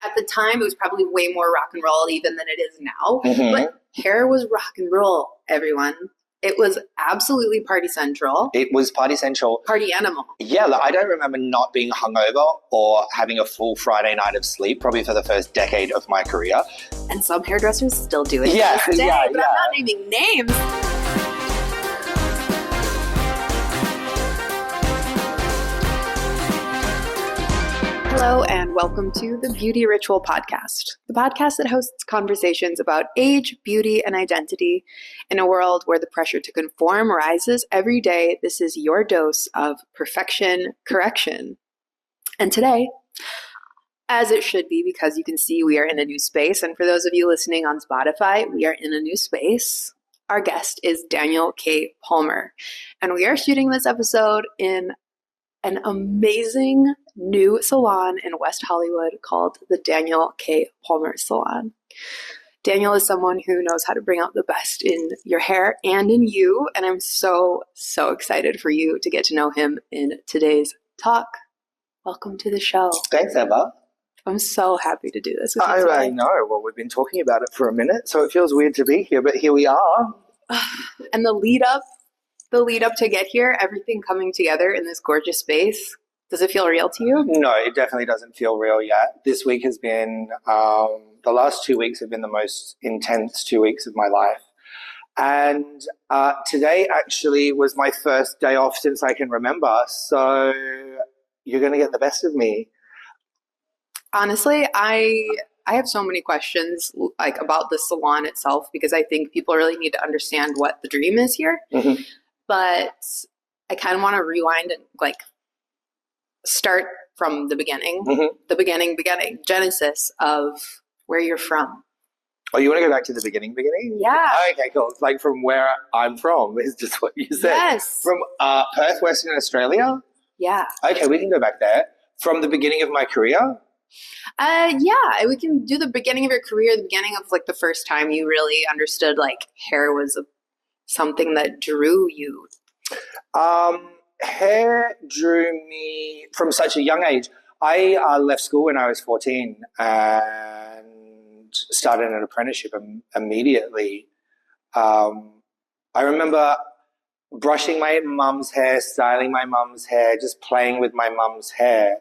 at the time, it was probably way more rock and roll even than it is now. Mm-hmm. But hair was rock and roll, everyone. It was absolutely party central. It was party central. Party animal. Yeah, like, I don't remember not being hungover or having a full Friday night of sleep probably for the first decade of my career. And some hairdressers still do it Yeah, to this day, yeah, but I'm not naming names. Hello and welcome to the Beauty Ritual Podcast, the podcast that hosts conversations about age, beauty, and identity. In a world where the pressure to conform rises every day, this is your dose of perfection correction. And today, as it should be, because you can see we are in a new space, and for those of you listening on Spotify, we are in a new space. Our guest is Daniel K. Palmer, and we are shooting this episode in an amazing new salon in West Hollywood called the Daniel K. Palmer Salon. Daniel is someone who knows how to bring out the best in your hair and in you, and I'm so excited for you to get to know him in today's talk. Welcome to the show. Thanks, Emma. I'm so happy to do this with you today. I know. Well, we've been talking about it for a minute, so it feels weird to be here, but here we are. And the lead up to get here, everything coming together in this gorgeous space, does it feel real to you? No, it definitely doesn't feel real yet. This week has been, the last 2 weeks have been the most intense 2 weeks of my life. And today actually was my first day off since I can remember. So you're going to get the best of me. Honestly, I have so many questions like about the salon itself, because I think people really need to understand what the dream is here. Mm-hmm. But I kind of want to rewind and like start from the beginning, the beginning, genesis of where you're from. Oh, you want to go back to the beginning? Yeah. Okay, cool. Like from where I'm from is just what you said. Yes. From Perth, Western Australia? Yeah. Okay, we can go back there. From the beginning of my career? Yeah, we can do the beginning of your career, the beginning of like the first time you really understood like hair was something that drew you. Hair drew me from such a young age. I left school when I was 14 and started an apprenticeship immediately. I remember brushing my mum's hair, styling my mum's hair, just playing with my mum's hair.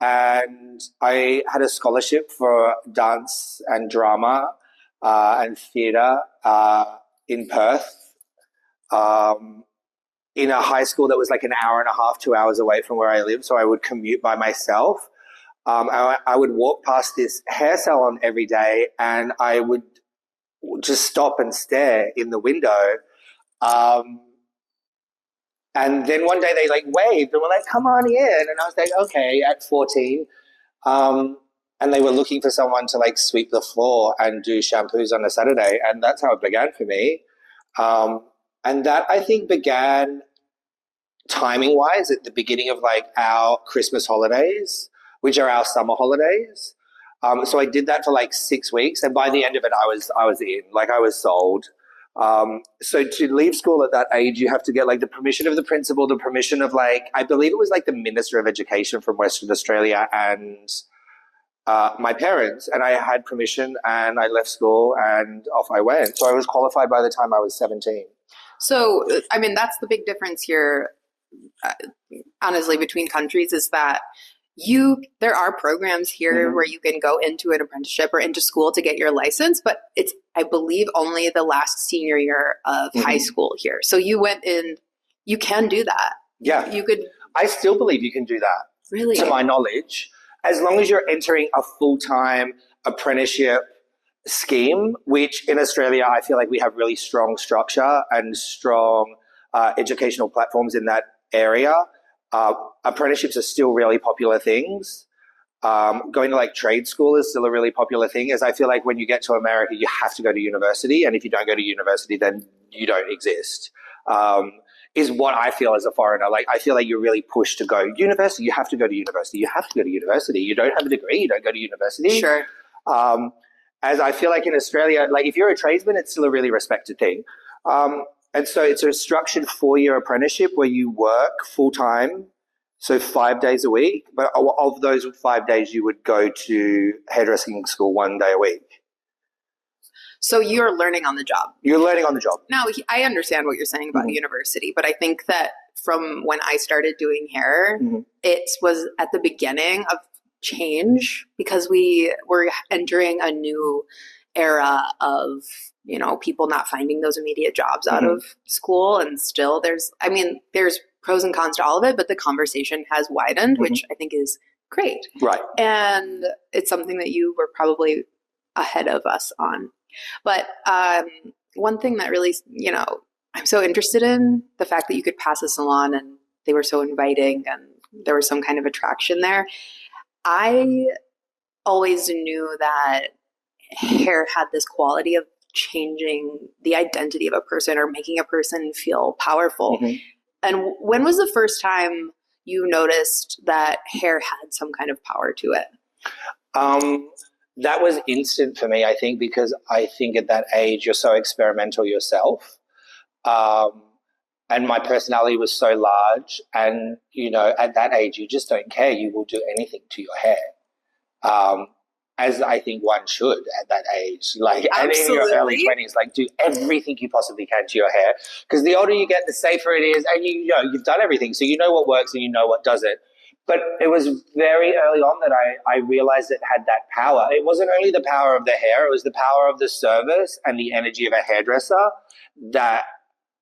And I had a scholarship for dance and drama and theatre in Perth. In a high school that was like an hour and a half, 2 hours away from where I lived. So I would commute by myself. I would walk past this hair salon every day and I would just stop and stare in the window. And then one day they like waved and were like, come on in. And I was like, okay, at 14. And they were looking for someone to like sweep the floor and do shampoos on a Saturday. And that's how it began for me. And that I think began timing-wise at the beginning of like our Christmas holidays, which are our summer holidays. So I did that for like 6 weeks, and by the end of it, I was in, like I was sold. So to leave school at that age, you have to get like the permission of the principal, the permission of like, I believe it was like the Minister of Education from Western Australia and my parents, and I had permission and I left school and off I went. So I was qualified by the time I was 17. So, I mean, that's the big difference here, honestly, between countries is that there are programs here where you can go into an apprenticeship or into school to get your license, but it's, I believe, only the last senior year of high school here. So you went in, you can do that. Yeah. You could. I still believe you can do that. Really? To my knowledge, as long as you're entering a full-time apprenticeship scheme, which in Australia, I feel like we have really strong structure and strong educational platforms in that area. Apprenticeships are still really popular things. Going to like trade school is still a really popular thing, as I feel like when you get to America, you have to go to university. And if you don't go to university, then you don't exist, is what I feel as a foreigner. Like, I feel like you're really pushed to go university. You have to go to university. You have to go to university. You don't have a degree, you don't go to university. Sure. As I feel like in Australia, like if you're a tradesman, it's still a really respected thing. And so it's a structured 4-year apprenticeship where you work full time So 5 days a week, but of those 5 days, you would go to hairdressing school 1 day a week. So you're learning on the job. You're learning on the job. Now, I understand what you're saying about university, but I think that from when I started doing hair, it was at the beginning of change because we were entering a new era of, you know, people not finding those immediate jobs out of school. And still there's pros and cons to all of it, but the conversation has widened, which I think is great. Right. And it's something that you were probably ahead of us on. But one thing that really, you know, I'm so interested in the fact that you could pass a salon and they were so inviting and there was some kind of attraction there. I always knew that hair had this quality of changing the identity of a person or making a person feel powerful. And when was the first time you noticed that hair had some kind of power to it? That was instant for me, I think, because I think at that age you're so experimental yourself. And my personality was so large. And, you know, at that age, you just don't care. You will do anything to your hair. As I think one should at that age. Like, and in your early 20s, like, do everything you possibly can to your hair. Because the older you get, the safer it is. And, you know, you've done everything. So you know what works and you know what doesn't. But it was very early on that I realized it had that power. It wasn't only the power of the hair, it was the power of the service and the energy of a hairdresser that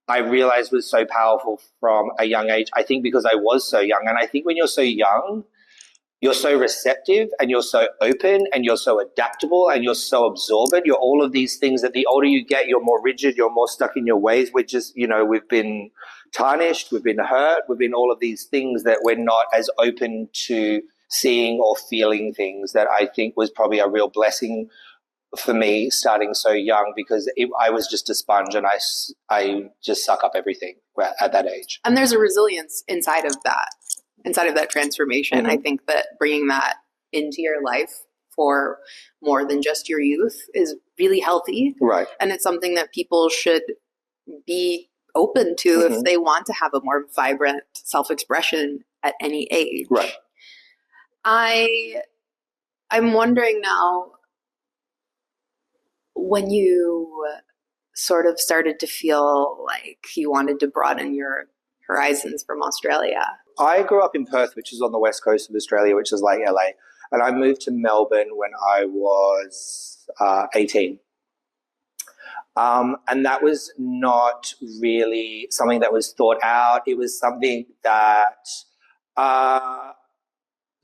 I realized was so powerful from a young age. I think because I was so young. And I think when you're so young, you're so receptive and you're so open and you're so adaptable and you're so absorbent. You're all of these things that the older you get, you're more rigid, you're more stuck in your ways. We're just, you know, we've been tarnished, we've been hurt, we've been all of these things that we're not as open to seeing or feeling things that I think was probably a real blessing for me starting so young because I was just a sponge and I just suck up everything at that age. And there's a resilience inside of that transformation. I think that bringing that into your life for more than just your youth is really healthy. Right. And it's something that people should be open to if they want to have a more vibrant self-expression at any age. Right. I'm wondering now, when you sort of started to feel like you wanted to broaden your horizons from Australia. I grew up in Perth, which is on the west coast of Australia, which is like LA. And I moved to Melbourne when I was 18. And that was not really something that was thought out. It was something that,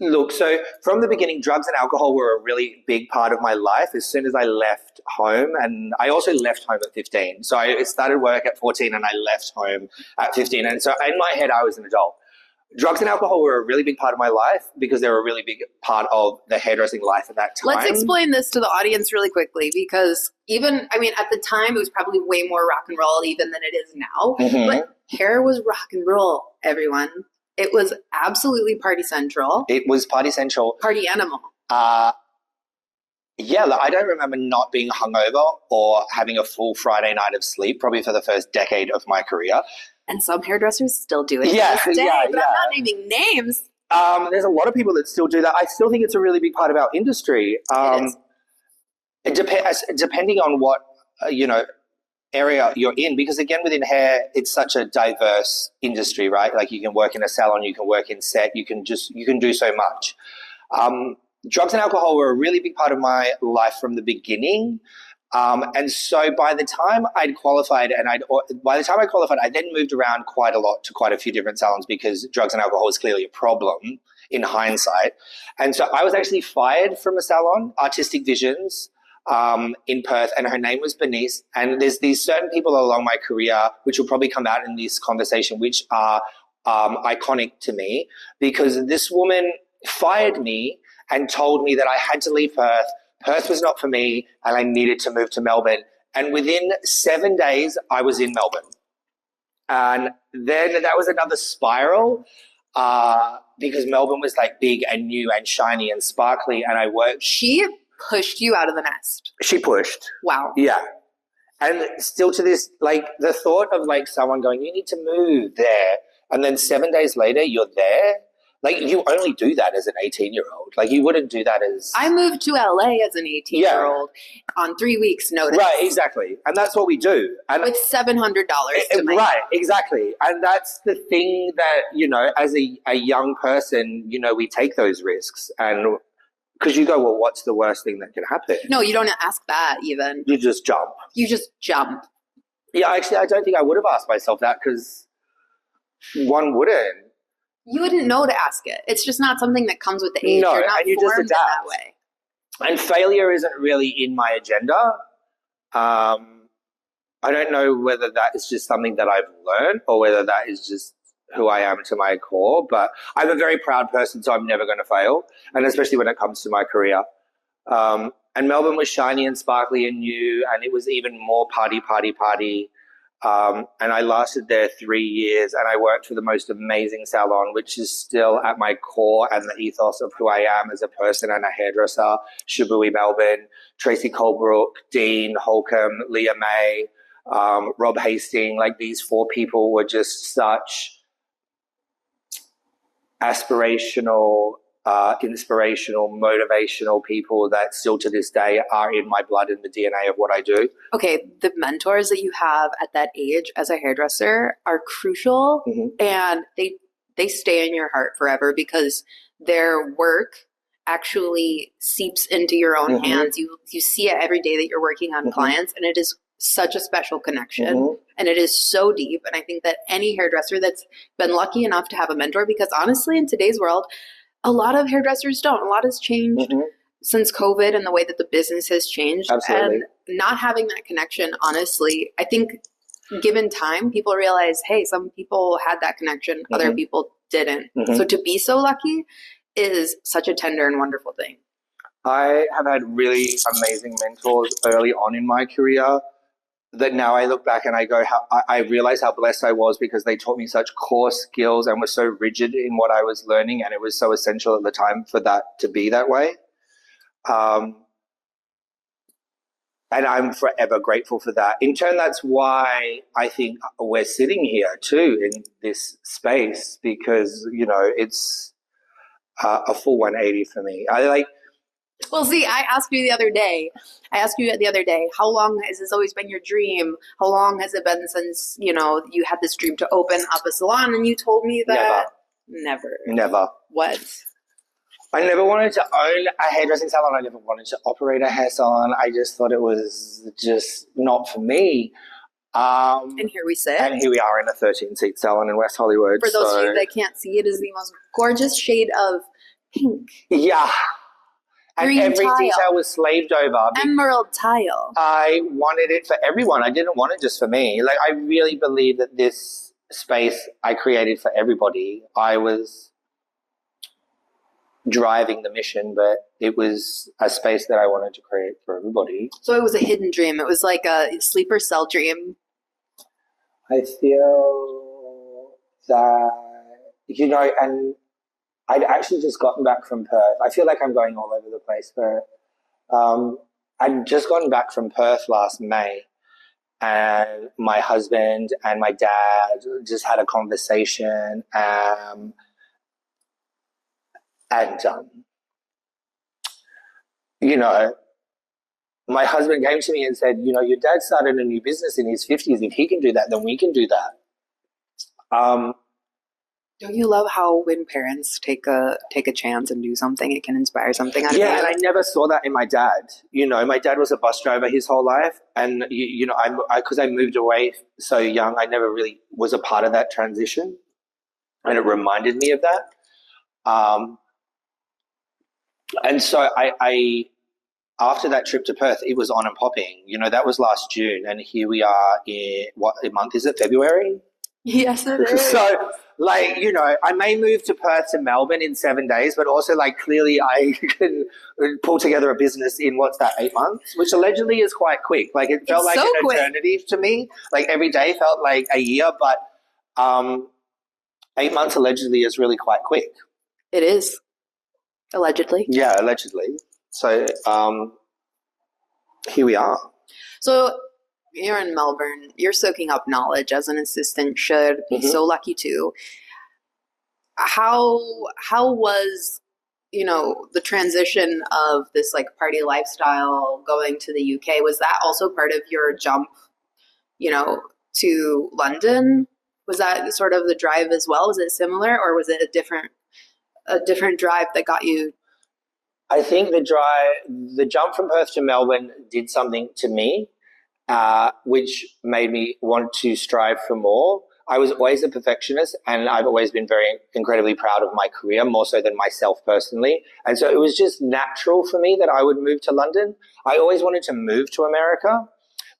look, so from the beginning, drugs and alcohol were a really big part of my life as soon as I left home. And I also left home at 15. So I started work at 14 and I left home at 15. And so in my head, I was an adult. Drugs and alcohol were a really big part of my life because they were a really big part of the hairdressing life at that time. Let's explain this to the audience really quickly because at the time, it was probably way more rock and roll even than it is now. But hair was rock and roll, everyone. It was absolutely party central. It was party central. Party animal. Yeah, I don't remember not being hungover or having a full Friday night of sleep probably for the first decade of my career. And some hairdressers still do it to this day, but I'm not naming names. There's a lot of people that still do that. I still think it's a really big part of our industry. Depending on what, area you're in, because again, within hair, it's such a diverse industry, right? Like you can work in a salon, you can work in set, you can do so much. Drugs and alcohol were a really big part of my life from the beginning. And so by the time I qualified, I then moved around quite a lot to quite a few different salons because drugs and alcohol is clearly a problem in hindsight. And so I was actually fired from a salon, Artistic Visions, in Perth, and her name was Bernice. And there's these certain people along my career, which will probably come out in this conversation, which are iconic to me because this woman fired me and told me that I had to leave Perth. Perth was not for me and I needed to move to Melbourne. And within 7 days, I was in Melbourne. And then that was another spiral because Melbourne was like big and new and shiny and sparkly. And I worked. She pushed you out of the nest. She pushed. Wow. Yeah. And still to this, like the thought of like someone going, you need to move there. And then 7 days later, you're there. Like, you only do that as an 18-year-old. Like, you wouldn't do that as... I moved to LA as an 18-year-old on 3 weeks' notice. Right, exactly. And that's what we do. And with $700 to my right, exactly. And that's the thing that, you know, as a young person, you know, we take those risks. And because you go, well, what's the worst thing that can happen? No, you don't ask that even. You just jump. You just jump. Yeah, actually, I don't think I would have asked myself that, because one wouldn't. You wouldn't know to ask it. It's just not something that comes with the age. No, You're not and you just formed adapt. in that way. And failure isn't really in my agenda. I don't know whether that is just something that I've learned or whether that is just who I am to my core. But I'm a very proud person, so I'm never going to fail, and especially when it comes to my career. And Melbourne was shiny and sparkly and new, and it was even more party. And I lasted there 3 years, and I worked for the most amazing salon, which is still at my core and the ethos of who I am as a person and a hairdresser. Shibui Melbourne, Tracy Colebrook, Dean Holcomb, Leah May, Rob Hastings. Like, these 4 people were just such aspirational, inspirational, motivational people that still to this day are in my blood and the DNA of what I do. Okay, the mentors that you have at that age as a hairdresser are crucial, and they stay in your heart forever because their work actually seeps into your own hands. You see it every day that you're working on clients, and it is such a special connection, and it is so deep. And I think that any hairdresser that's been lucky enough to have a mentor, because honestly, in today's world, a lot of hairdressers don't. A lot has changed since COVID and the way that the business has changed. Absolutely. And not having that connection, honestly, I think given time, people realize, hey, some people had that connection, other people didn't. So to be so lucky is such a tender and wonderful thing. I have had really amazing mentors early on in my career that now I look back and I go, I realize how blessed I was, because they taught me such core skills and were so rigid in what I was learning, and it was so essential at the time for that to be that way. And I'm forever grateful for that. In turn, that's why I think we're sitting here too in this space, because, you know, it's a full 180 for me. Well, see, I asked you the other day, how long has this always been your dream? How long has it been since, you know, you had this dream to open up a salon? And you told me that never. What? I never wanted to own a hairdressing salon. I never wanted to operate a hair salon. I just thought it was just not for me. And here we sit. And here we are in a 13-seat salon in West Hollywood. For those of you that can't see, it is the most gorgeous shade of pink. Yeah. And green every tile. detail was slaved over. Emerald tile. I wanted it for everyone. I didn't want it just for me. Like, I really believe that this space I created for everybody. I was driving the mission, but it was a space that I wanted to create for everybody. So it was a hidden dream. It was like a sleeper cell dream. I feel that, you know, and I'd actually just gotten back from Perth. I feel like I'm going all over the place, but I'd just gotten back from Perth last May, and my husband and my dad just had a conversation, and you know, my husband came to me and said, you know, your dad started a new business in his 50s. If he can do that, then we can do that. Don't you love how when parents take a chance and do something, it can inspire something out of you? Yeah, and I never saw that in my dad. You know, my dad was a bus driver his whole life, and you know, because I moved away so young, I never really was a part of that transition, and it reminded me of that. And so I after that trip to Perth, it was on and popping. You know, that was last June, and here we are in what month is it? February. Yes, it is. So, like, you know, I may move to Perth to Melbourne in 7 days, but also, like, clearly I can pull together a business in, 8 months, which allegedly is quite quick. Like, it felt like an eternity to me. Like, every day felt like a year, but 8 months allegedly is really quite quick. It is. Allegedly. Yeah, allegedly. So, here we are. So, you're in Melbourne. You're soaking up knowledge, as an assistant should be so lucky to. how was, the transition of this like party lifestyle going to the UK? Was that also part of your jump, to London? Was that sort of the drive as well? Was it similar, or was it a different drive that got you? I think the jump from Perth to Melbourne did something to me, which made me want to strive for more. I was always a perfectionist, and I've always been very incredibly proud of my career, more so than myself personally. And so it was just natural for me that I would move to London. I always wanted to move to America,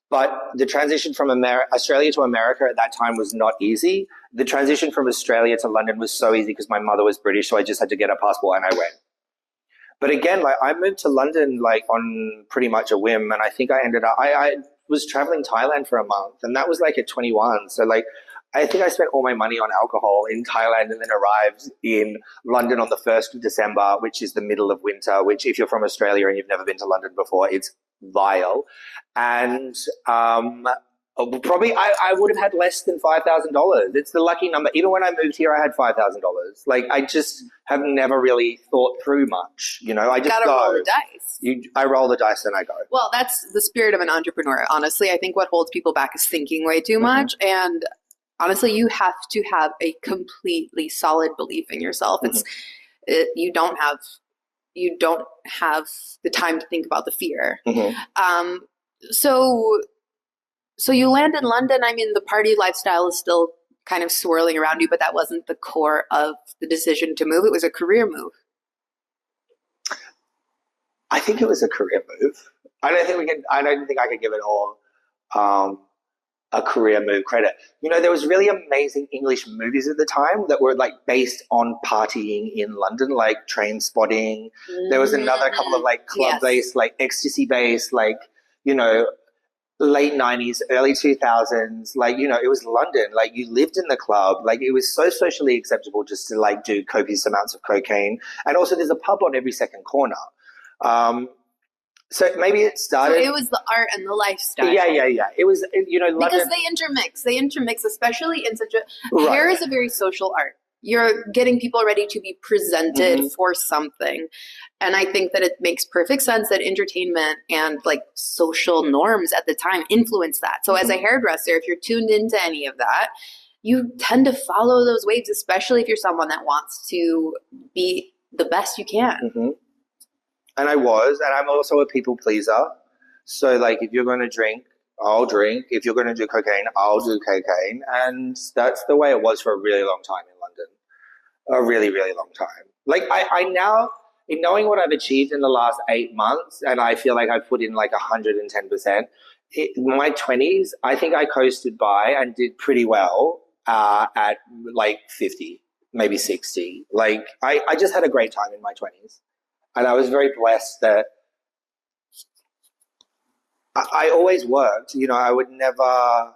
but the transition from Australia to America at that time was not easy. The transition from Australia to London was so easy because my mother was British, so I just had to get a passport and I went. But again, like I moved to London like on pretty much a whim, and I think I was traveling Thailand for a month, and that was like at 21. So like I think I spent all my money on alcohol in Thailand and then arrived in London on the 1st of December, which is the middle of winter, which if you're from Australia and you've never been to London before, it's vile. And probably I would have had less than $5,000. It's the lucky number. Even when I moved here, I had $5,000. Like I just have never really thought through much. I just Gotta roll the dice. I roll the dice and I go. Well, that's the spirit of an entrepreneur. Honestly, I think what holds people back is thinking way too much. And honestly, you have to have a completely solid belief in yourself. You don't have the time to think about the fear. So you land in London. I mean, the party lifestyle is still kind of swirling around you, but that wasn't the core of the decision to move. It was a career move. I think it was a career move. I don't think I could give it all a career move credit. There was really amazing English movies at the time that were like based on partying in London, like Train Spotting. There was another couple of like club-based, like ecstasy-based, like, late 90s, early 2000s, like, it was London. Like you lived in the club. Like it was so socially acceptable just to like do copious amounts of cocaine. And also there's a pub on every second corner. So maybe it started. So it was the art and the lifestyle. Yeah. It was, London. Because they intermix, especially in such a, hair is a very social art. You're getting people ready to be presented for something. And I think that it makes perfect sense that entertainment and like social norms at the time influence that. So as a hairdresser, if you're tuned into any of that, you tend to follow those waves, especially if you're someone that wants to be the best you can. And I'm also a people pleaser. So like if you're going to drink, I'll drink. If you're going to do cocaine, I'll do cocaine. And that's the way it was for a really long time in London. A really, really long time. Like I now, in knowing what I've achieved in the last 8 months, and I feel like I've put in like 110%, in my 20s, I think I coasted by and did pretty well at like 50, maybe 60. Like I just had a great time in my 20s. And I was very blessed that I always worked. I would never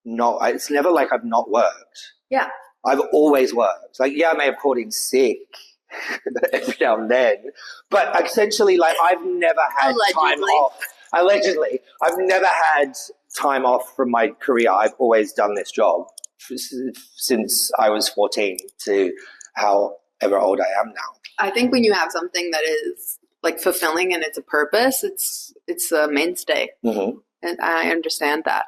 not. It's never like I've not worked. Yeah. I've always worked. Like, yeah, I may have called in sick every now and then, but essentially, like, I've never had time off. Allegedly, I've never had time off from my career. I've always done this job since I was 14 to however old I am now. I think when you have something that is like fulfilling and it's a purpose, it's a mainstay. And I understand that.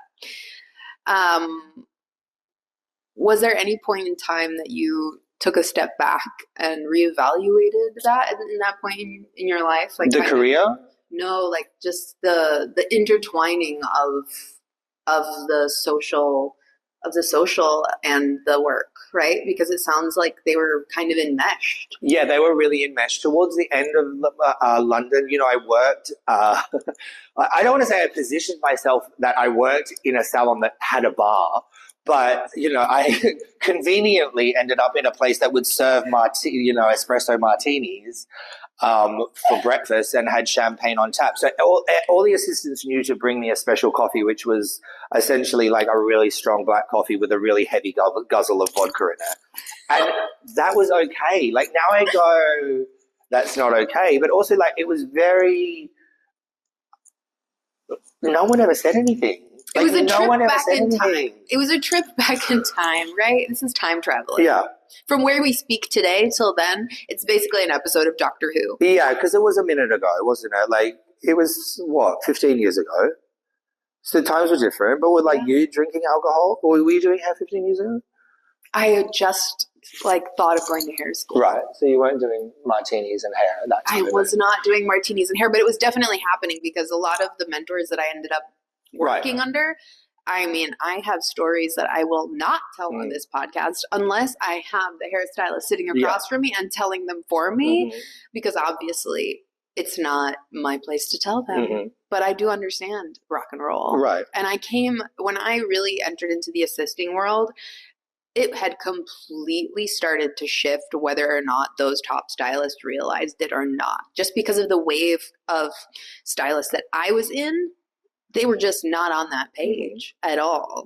Was there any point in time that you took a step back and reevaluated that in that point in your life? Like the career? No, like just the intertwining of the social and the work, right? Because it sounds like they were kind of enmeshed. Yeah, they were really enmeshed. Towards the end of London, I worked, I don't want to say I positioned myself that I worked in a salon that had a bar, but, I conveniently ended up in a place that would serve espresso martinis for breakfast and had champagne on tap. So all the assistants knew to bring me a special coffee, which was essentially like a really strong black coffee with a really heavy guzzle of vodka in it. And that was okay. Like now I go, that's not okay. But also like it was very, no one ever said anything. It was a no trip one ever back said in anything. time. It was a trip back in time, right? This is time traveling. Yeah. From where we speak today till then, it's basically an episode of Doctor Who. Yeah, because it was a minute ago, wasn't it? Like, it was, 15 years ago? So times were different, but with you drinking alcohol, or were you doing hair 15 years ago? I had just thought of going to hair school. Right. So you weren't doing martinis and hair at that time. I was not doing martinis and hair, but it was definitely happening because a lot of the mentors that I ended up working under, I mean, I have stories that I will not tell on this podcast unless I have the hairstylist sitting across from me and telling them for me, because obviously it's not my place to tell them. But I do understand rock and roll. Right. And when I really entered into the assisting world, it had completely started to shift whether or not those top stylists realized it or not. Just because of the wave of stylists that I was in, they were just not on that page at all.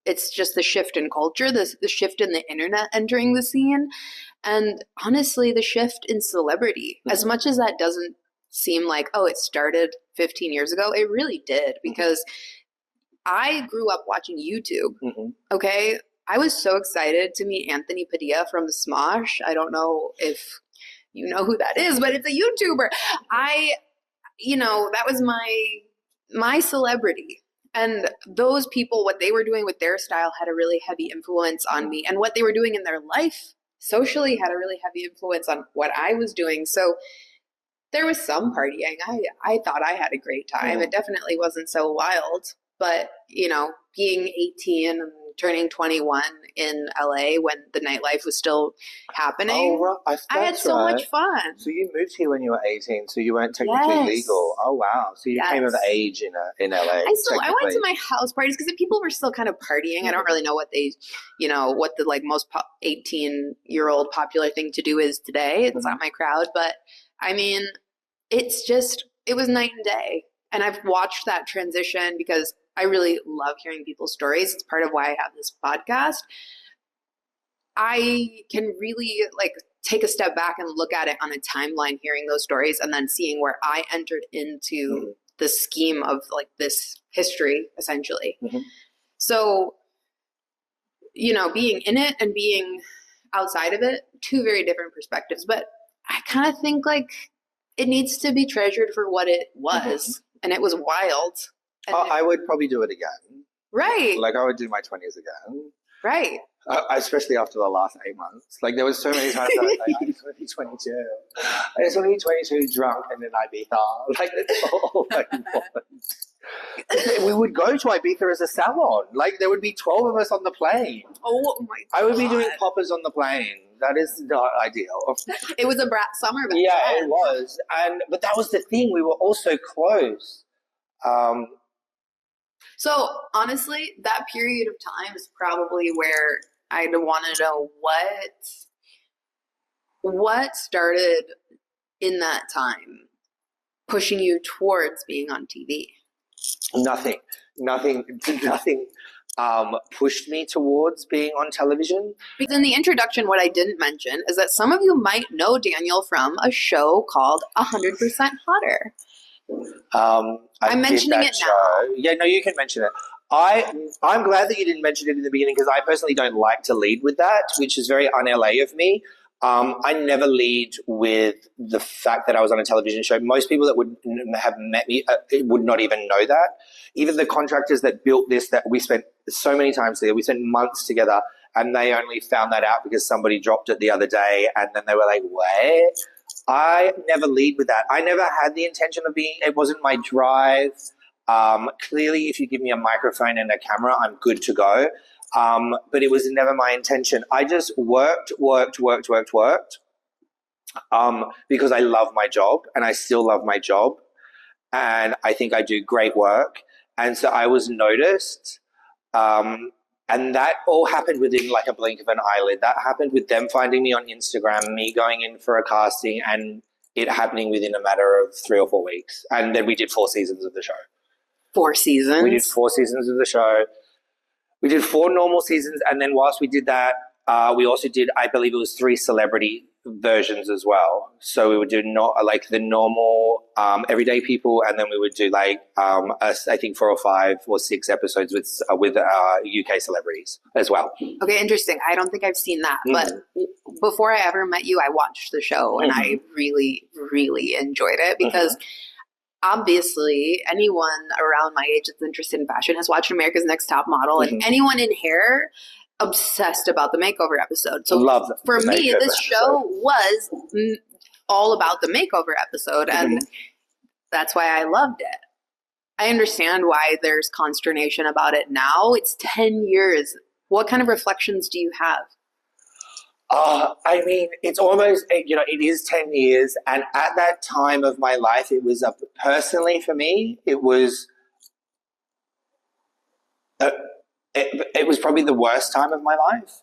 It's just the shift in culture, the shift in the internet entering the scene, and honestly, the shift in celebrity. As much as that doesn't seem like, oh, it started 15 years ago, it really did, because I grew up watching YouTube, okay? I was so excited to meet Anthony Padilla from Smosh. I don't know if you know who that is, but it's a YouTuber. That was my celebrity. And those people, what they were doing with their style had a really heavy influence on me. And what they were doing in their life socially had a really heavy influence on what I was doing. So there was some partying. I thought I had a great time. It definitely wasn't so wild. But, being 18 and turning 21 in LA when the nightlife was still happening, I had so much fun. So you moved here when you were 18, so you weren't technically legal. Oh, wow. So you came of age in LA. I went to my house parties because people were still kind of partying. I don't really know what what the most 18-year-old popular thing to do is today. It's not my crowd, but I mean, it was night and day. And I've watched that transition because I really love hearing people's stories. It's part of why I have this podcast. I can really take a step back and look at it on a timeline, hearing those stories and then seeing where I entered into the scheme of this history, essentially. So, being in it and being outside of it, two very different perspectives. But I kind of think it needs to be treasured for what it was. And it was wild. I would probably do it again. Right. I would do my 20s again. Right. Especially after the last 8 months. There was so many times I was I just want to be 22. I just want to be 22 drunk and in Ibiza. That's all I want. We would go to Ibiza as a salon. There would be 12 of us on the plane. Oh my God. I would be doing poppers on the plane. That is not ideal. It was a brat summer back then. It was. But that was the thing. We were all so close. So honestly, that period of time is probably where I'd want to know what started in that time pushing you towards being on TV. Nothing pushed me towards being on television. Because in the introduction, what I didn't mention is that some of you might know Daniel from a show called 100% Hotter. I'm mentioning it now. Yeah, no, you can mention it. I'm glad that you didn't mention it in the beginning because I personally don't like to lead with that, which is very un-LA of me. I never lead with the fact that I was on a television show. Most people that would have met me would not even know that. Even the contractors that built this, that we spent so many times together, we spent months together, and they only found that out because somebody dropped it the other day, and then they were like, what? I never lead with that. I never had the intention of being, it wasn't my drive. Clearly, if you give me a microphone and a camera, I'm good to go. But it was never my intention. I just worked because I love my job and I still love my job. And I think I do great work. And so I was noticed. And that all happened within a blink of an eyelid. That happened with them finding me on Instagram, me going in for a casting, and it happening within a matter of 3 or 4 weeks. And then we did 4 seasons of the show. 4 seasons? We did 4 seasons of the show. We did 4 normal seasons, and then whilst we did that, we also did, I believe it was 3 celebrity versions as well. So we would do not like the normal everyday people, and then we would do like I think 4 or 5 or 6 episodes with UK celebrities as well. Okay, interesting. I don't think I've seen that, but before I ever met you, I watched the show and I really, really enjoyed it because obviously anyone around my age that's interested in fashion has watched America's Next Top Model, and anyone in hair obsessed about the makeover episode. So for me, this show was all about the makeover episode, and that's why I loved it. I understand why there's consternation about it now. It's 10 years. What kind of reflections do you have? I mean, it's almost, it is 10 years. And at that time of my life, it was, personally for me, it was, it was probably the worst time of my life.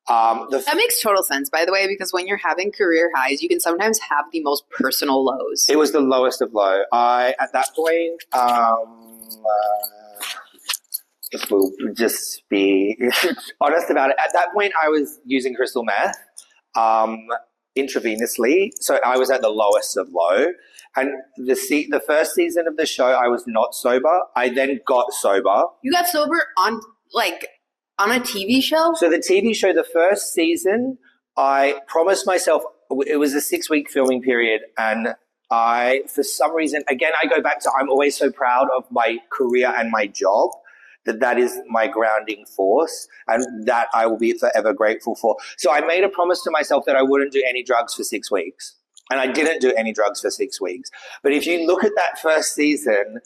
That makes total sense, by the way, because when you're having career highs, you can sometimes have the most personal lows. It was the lowest of low. At that point, if we'll just be honest about it, at that point, I was using crystal meth intravenously. So I was at the lowest of low. And the first season of the show, I was not sober. I then got sober. You got sober on a TV show? So the TV show, the first season, I promised myself, it was a 6-week filming period, and for some reason, again, I go back to, I'm always so proud of my career and my job, that is my grounding force, and that I will be forever grateful for. So I made a promise to myself that I wouldn't do any drugs for 6 weeks, and I didn't do any drugs for 6 weeks. But if you look at that first season,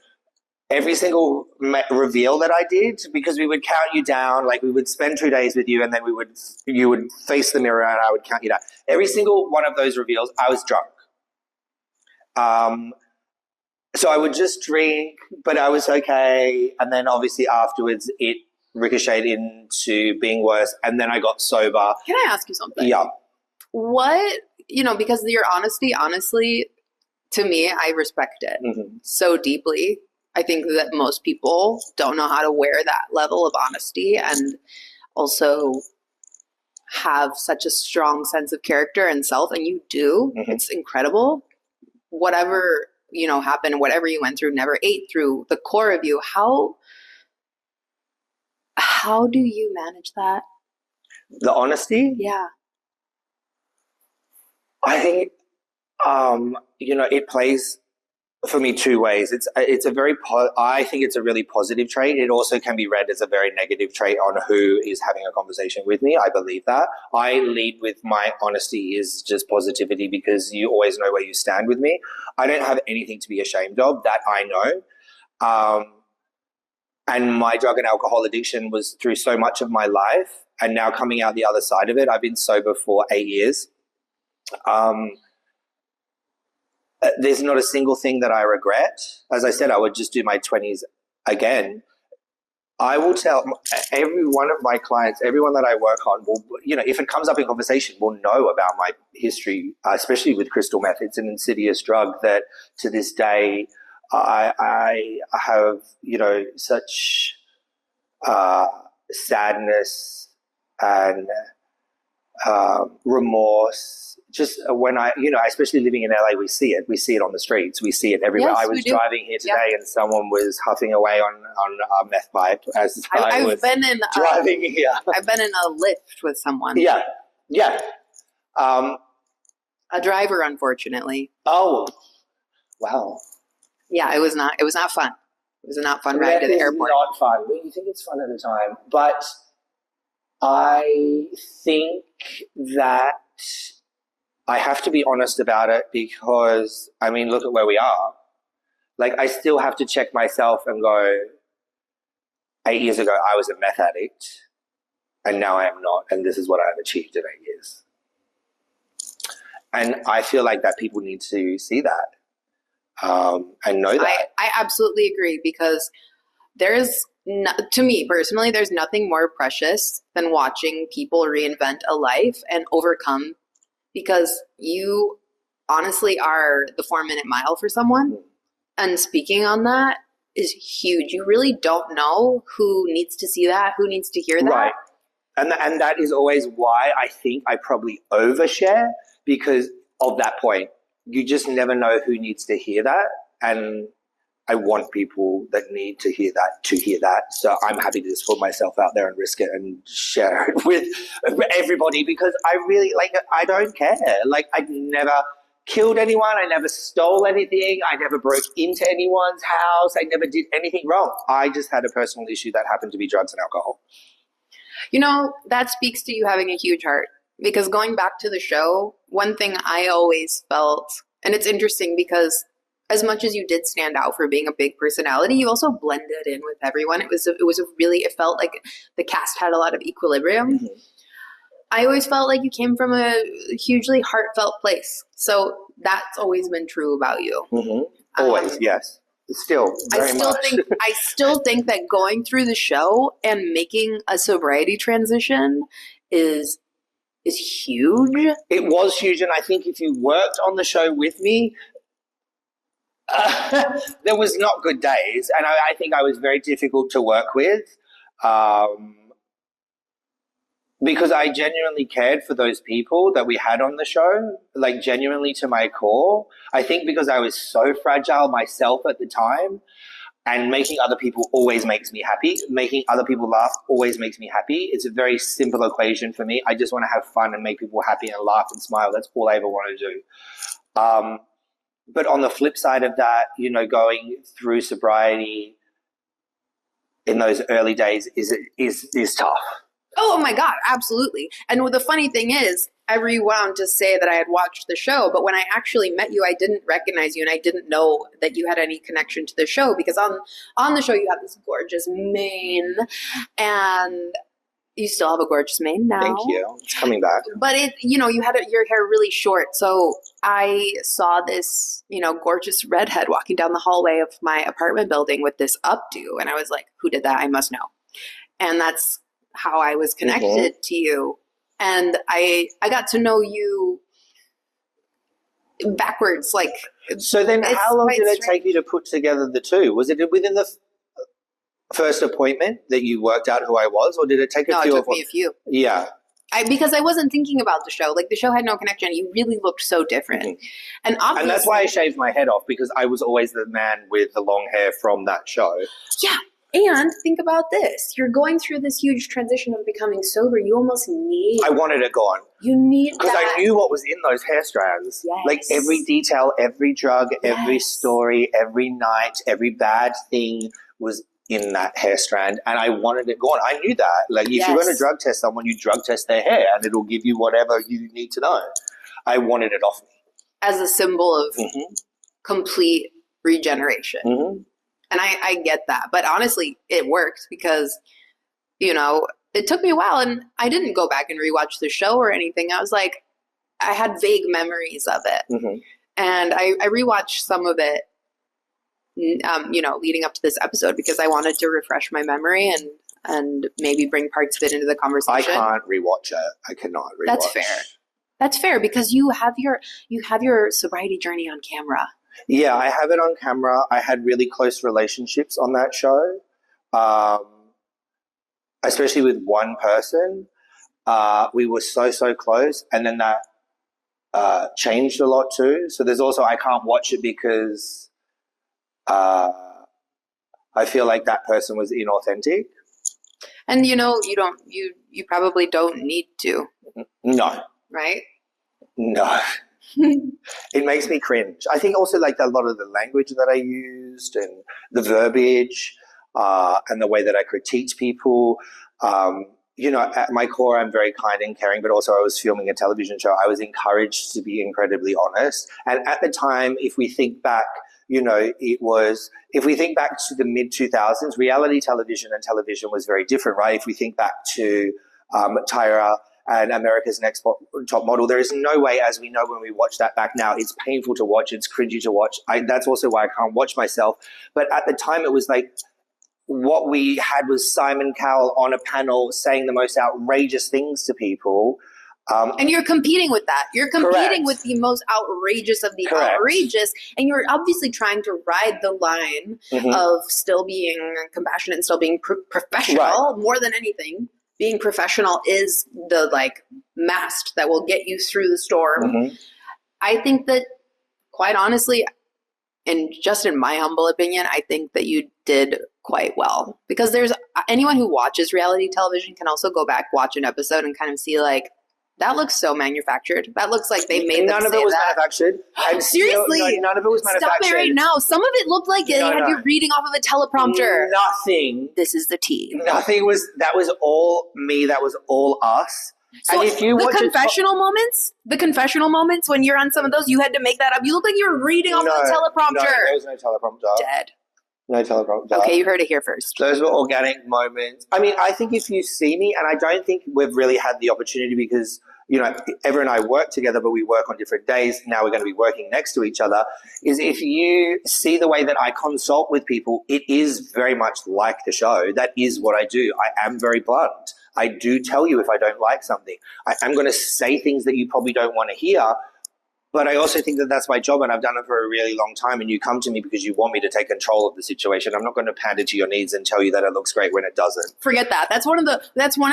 every single reveal that I did, because we would count you down, like we would spend 2 days with you, and then you would face the mirror and I would count you down. Every single one of those reveals, I was drunk. So I would just drink, but I was okay. And then obviously afterwards it ricocheted into being worse. And then I got sober. Can I ask you something? Yeah. What, because your honesty, honestly, to me, I respect it so deeply. I think that most people don't know how to wear that level of honesty and also have such a strong sense of character and self, and you do. It's incredible. Whatever, happened, whatever you went through, never ate through the core of you. How do you manage that? The honesty? Yeah. I think, it plays for me 2 ways. It's a very I think it's a really positive trait. It also can be read as a very negative trait on who is having a conversation with me. I believe that. I lead with my honesty is just positivity, because you always know where you stand with me. I don't have anything to be ashamed of, that I know. And my drug and alcohol addiction was through so much of my life, and now coming out the other side of it, I've been sober for 8 years. There's not a single thing that I regret. As I said, I would just do my 20s again. I will tell every one of my clients, everyone that I work on, will, if it comes up in conversation, will know about my history, especially with crystal meth. It's an insidious drug that to this day I have, such sadness and remorse. Just when especially living in LA, we see it on the streets. We see it everywhere. Yes, I was driving here today and someone was huffing away on a meth pipe as I was driving here. I've been in a lift with someone. Yeah. A driver, unfortunately. Oh, wow. Yeah, it was not fun. It was a not fun ride to the airport. Not fun. Well, you think it's fun at the time, but I think that I have to be honest about it, because, look at where we are. Like, I still have to check myself and go, 8 years ago, I was a meth addict, and now I am not, and this is what I have achieved in 8 years. And I feel like that people need to see that and know that. I absolutely agree, because to me personally, there's nothing more precious than watching people reinvent a life and overcome, because you honestly are the 4-minute mile for someone. And speaking on that is huge. You really don't know who needs to see that, who needs to hear that. Right. And that is always why I think I probably overshare, because of that point. You just never know who needs to hear that. And I want people that need to hear that. So I'm happy to just put myself out there and risk it and share it with everybody, because I really, like, I don't care. Like, I never killed anyone. I never stole anything. I never broke into anyone's house. I never did anything wrong. I just had a personal issue that happened to be drugs and alcohol. You know, that speaks to you having a huge heart, because going back to the show, one thing I always felt, and it's interesting because as much as you did stand out for being a big personality, you also blended in with everyone. It felt like the cast had a lot of equilibrium. Mm-hmm. I always felt like you came from a hugely heartfelt place. So that's always been true about you. Mm-hmm. Always, yes. Still, very much. I still think that going through the show and making a sobriety transition is huge. It was huge, and I think if you worked on the show with me, there was not good days, and I think I was very difficult to work with, because I genuinely cared for those people that we had on the show, like genuinely to my core. I think because I was so fragile myself at the time, and making other people always makes me happy. Making other people laugh always makes me happy. It's a very simple equation for me. I just want to have fun and make people happy and laugh and smile. That's all I ever want to do. But on the flip side of that, you know, going through sobriety in those early days is tough. Oh my God, absolutely. And the funny thing is, I rewound to say that I had watched the show, but when I actually met you, I didn't recognize you, and I didn't know that you had any connection to the show, because on the show you have this gorgeous mane, and you still have a gorgeous mane now. Thank you. It's coming back. But you had your hair really short, so I saw this, gorgeous redhead walking down the hallway of my apartment building with this updo, and I was like, who did that? I must know. And that's how I was connected to you. And I got to know you backwards. So then how long did it take you to put together the two? Was it within the first appointment that you worked out who I was, or did it take a few? No, it took me a few. Yeah. Because I wasn't thinking about the show. Like, the show had no connection. You really looked so different. Mm-hmm. And that's why I shaved my head off, because I was always the man with the long hair from that show. Yeah. And think about this. You're going through this huge transition of becoming sober. You almost need... I wanted it gone. You need because I knew what was in those hair strands. Yes. Like, every detail, every drug, every story, every night, every bad thing was in that hair strand, and I wanted it gone. I knew that. Like, if you're going to drug test someone, you drug test their hair, and it'll give you whatever you need to know. I wanted it off me. As a symbol of complete regeneration. Mm-hmm. And I get that. But honestly, it worked because, it took me a while, and I didn't go back and rewatch the show or anything. I was like, I had vague memories of it. Mm-hmm. And I rewatched some of it, leading up to this episode, because I wanted to refresh my memory and maybe bring parts of it into the conversation. I can't rewatch it. I cannot rewatch. That's fair because you have your sobriety journey on camera. Yeah, I have it on camera. I had really close relationships on that show, especially with one person. We were so close, and then that changed a lot too. So there's also, I can't watch it because I feel like that person was inauthentic. And you probably don't need to. No. Right? No. It makes me cringe. I think also like a lot of the language that I used and the verbiage and the way that I critiqued people. At my core, I'm very kind and caring, but also I was filming a television show. I was encouraged to be incredibly honest. And at the time, if we think back, if we think back to the mid-2000s, reality television and television was very different, right? If we think back to Tyra and America's Next Top Model, there is no way, as we know when we watch that back now, it's painful to watch, it's cringy to watch. That's also why I can't watch myself. But at the time, it was like, what we had was Simon Cowell on a panel saying the most outrageous things to people. And you're competing with that. You're competing Correct. with the most outrageous of the Correct. outrageous. And you're obviously trying to ride the line of still being compassionate and still being professional more than anything. being professional is the like mast that will get you through the storm. Mm-hmm. I think that, quite honestly, and just in my humble opinion, I think that you did quite well, because there's anyone who watches reality television can also go back, watch an episode and kind of see like, that looks so manufactured. That looks like they made none them of it was that. manufactured. And Seriously, none of it was manufactured. Stop it right now. Some of it looked like they had you reading off of a teleprompter. Nothing. This is the tea. Nothing was. That was all me. That was all us. So and if you the confessional moments when you're on some of those, you had to make that up. You look like you were reading off of a teleprompter. No, there was no teleprompter. Dead. No teleprompter. Okay, you heard it here first. Those were organic moments. I mean, I think if you see me, and I don't think we've really had the opportunity because, you know, Ever and I work together, but we work on different days. Now we're going to be working next to each other. Is if you see the way that I consult with people, it is very much like the show. That is what I do. I am very blunt. I do tell you if I don't like something. I am going to say things that you probably don't want to hear, but I also think that that's my job, and I've done it for a really long time, and you come to me because you want me to take control of the situation. I'm not going to pander to your needs and tell you that it looks great when it doesn't. Forget that. That's one of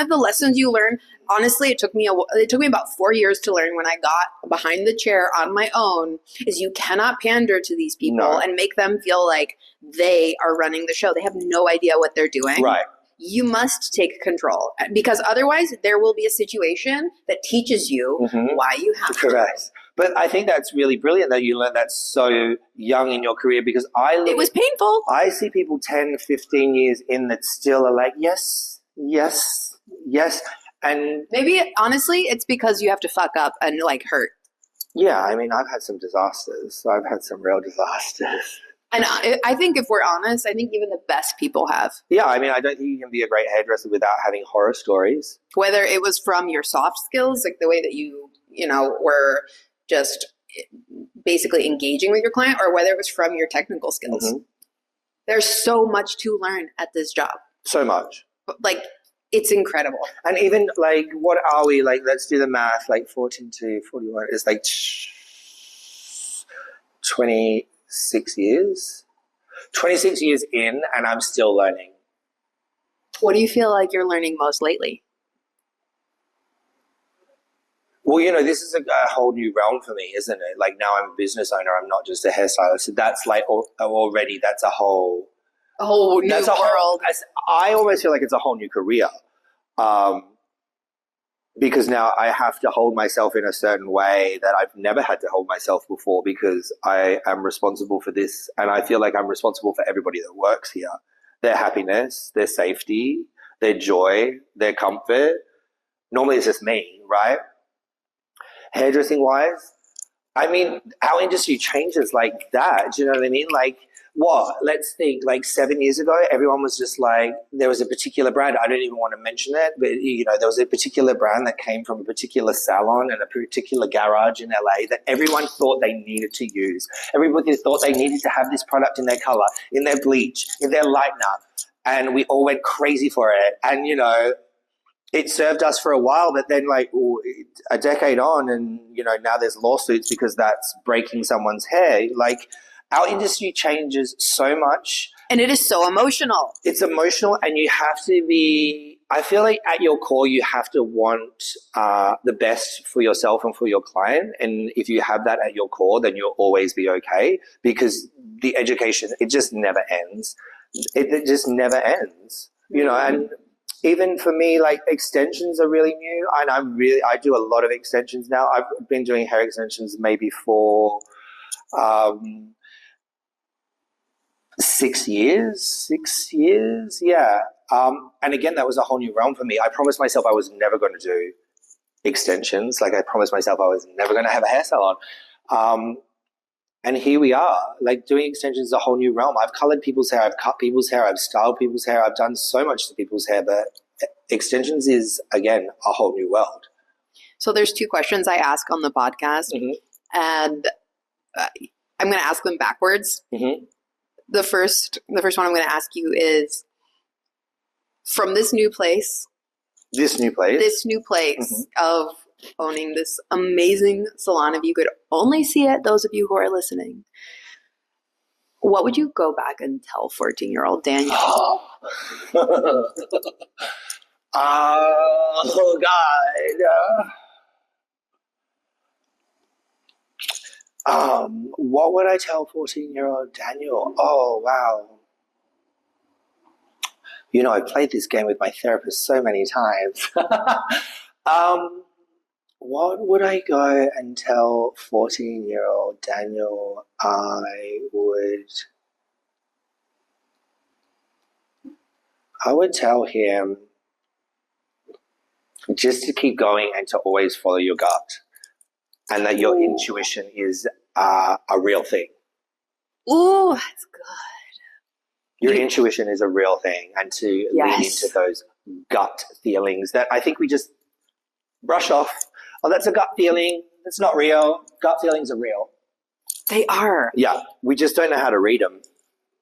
the lessons you learn. Honestly, it took me about 4 years to learn when I got behind the chair on my own, is you cannot pander to these people and make them feel like they are running the show. They have no idea what they're doing. Right. You must take control, because otherwise there will be a situation that teaches you why you have to. Correct. But I think that's really brilliant that you learned that so young in your career, because it was painful. I see people 10, 15 years in that still are like, yes, yes, yes. And maybe, honestly, it's because you have to fuck up and like hurt. Yeah, I mean, I've had some disasters. I've had some real disasters. And I think if we're honest, I think even the best people have. Yeah, I mean, I don't think you can be a great hairdresser without having horror stories. Whether it was from your soft skills, like the way that you were just basically engaging with your client, or whether it was from your technical skills. Mm-hmm. There's so much to learn at this job. So much. Like, it's incredible. And even, like, what are we? Like, let's do the math. Like, 14 to 41 is like 26 years. 26 years in, and I'm still learning. What do you feel like you're learning most lately? Well, you know, this is a whole new realm for me, isn't it? Like, now I'm a business owner. I'm not just a hairstylist. So that's like already, that's a whole new world. I almost feel like it's a whole new career, because now I have to hold myself in a certain way that I've never had to hold myself before, because I am responsible for this, and I feel like I'm responsible for everybody that works here, their happiness, their safety, their joy, their comfort. Normally it's just me, right? Hairdressing wise, I mean, our industry changes like that. Do you know what I mean? Like, what? Let's think, like 7 years ago, everyone was just like, there was a particular brand. I don't even want to mention it, but, you know, there was a particular brand that came from a particular salon and a particular garage in LA that everyone thought they needed to use. Everybody thought they needed to have this product in their color, in their bleach, in their lightener. And we all went crazy for it. And, you know, it served us for a while, but then like a decade on, and, you know, now there's lawsuits because that's breaking someone's hair. Like, our industry changes so much. And it is so emotional. It's emotional, and you have to be, I feel like at your core, you have to want the best for yourself and for your client. And if you have that at your core, then you'll always be okay, because the education, it just never ends. It just never ends, you know, and even for me, like, extensions are really new, and I do a lot of extensions now. I've been doing hair extensions maybe for 6 years, yeah. And again, that was a whole new realm for me. I promised myself I was never going to do extensions. Like, I promised myself I was never going to have a hair salon. And here we are, like, doing extensions is a whole new realm. I've colored people's hair, I've cut people's hair, I've styled people's hair, I've done so much to people's hair, but extensions is, again, a whole new world. So there's 2 questions I ask on the podcast, and I'm going to ask them backwards. The first one I'm going to ask you is, from this new place of owning this amazing salon, if you could only see it, those of you who are listening, what would you go back and tell 14-year-old Daniel? Oh, God. What would I tell 14-year-old Daniel? Oh, wow. You know, I've played this game with my therapist so many times. What would I go and tell 14-year-old Daniel? I would tell him just to keep going and to always follow your gut, and that your intuition is a real thing. Ooh, that's good. Your intuition is a real thing, and to lean into those gut feelings that I think we just brush off. Oh, that's a gut feeling. It's not real. Gut feelings are real. They are. Yeah. We just don't know how to read them.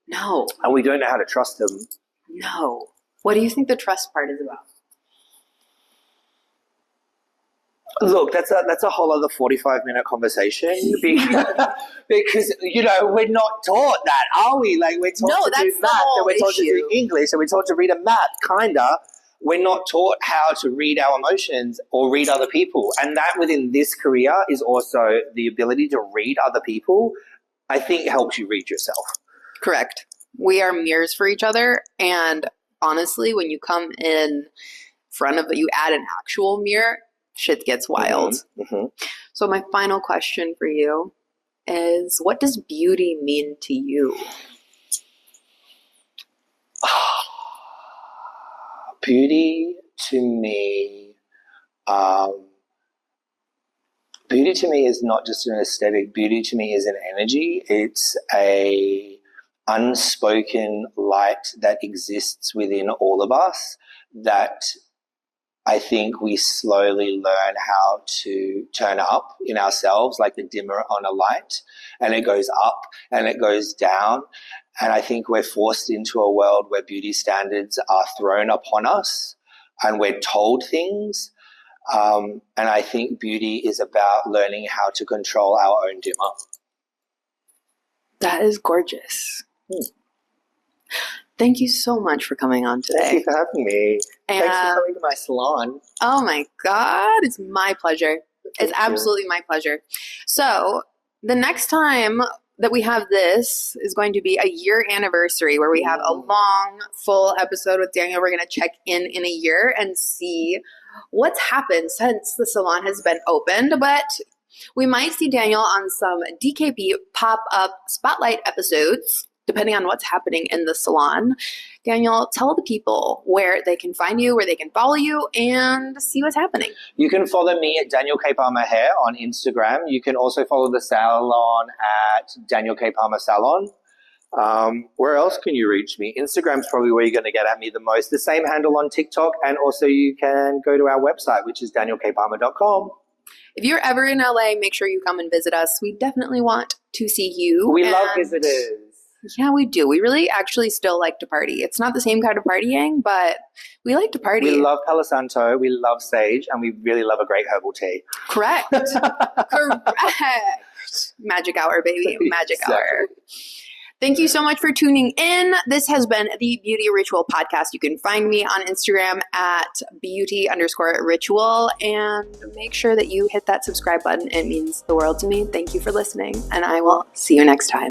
No. And we don't know how to trust them. No. What do you think the trust part is about? Look, that's a whole other 45-minute conversation because you know, we're not taught that, are we? Like, we're taught to do math, and we're taught to do English, and we're taught to read a map, kinda. We're not taught how to read our emotions or read other people. And that within this career is also the ability to read other people, I think helps you read yourself. Correct. We are mirrors for each other, and honestly, when you come in front of you add an actual mirror, shit gets wild. Mm-hmm. So my final question for you is, what does beauty mean to you? Beauty to me is not just an aesthetic. Beauty to me is an energy. It's a unspoken light that exists within all of us that I think we slowly learn how to turn up in ourselves, like the dimmer on a light, and it goes up and it goes down. And I think we're forced into a world where beauty standards are thrown upon us and we're told things. And I think beauty is about learning how to control our own dimmer. That is gorgeous. Thank you so much for coming on today. Thank you for having me. Thanks for coming to my salon. Oh my God, it's my pleasure. It's absolutely my pleasure. So the next time that we have this is going to be a year anniversary where we have a long, full episode with Daniel. We're going to check in a year and see what's happened since the salon has been opened. But we might see Daniel on some DKP pop-up spotlight episodes, depending on what's happening in the salon. Daniel, tell the people where they can find you, where they can follow you, and see what's happening. You can follow me at Daniel K. Palmer Hair on Instagram. You can also follow the salon at Daniel K. Palmer Salon. Where else can you reach me? Instagram's probably where you're going to get at me the most. The same handle on TikTok, and also you can go to our website, which is danielkpalmer.com. If you're ever in LA, make sure you come and visit us. We definitely want to see you. We love visitors. Yeah, we do. We really actually still like to party. It's not the same kind of partying, but we like to party. We love Palo Santo, we love sage, and we really love a great herbal tea. Correct. Correct. Magic hour, baby. Magic hour. Thank you so much for tuning in. This has been the Beauty Ritual Podcast. You can find me on Instagram at beauty_ritual, and make sure that you hit that subscribe button. It means the world to me. Thank you for listening, and I will see you next time.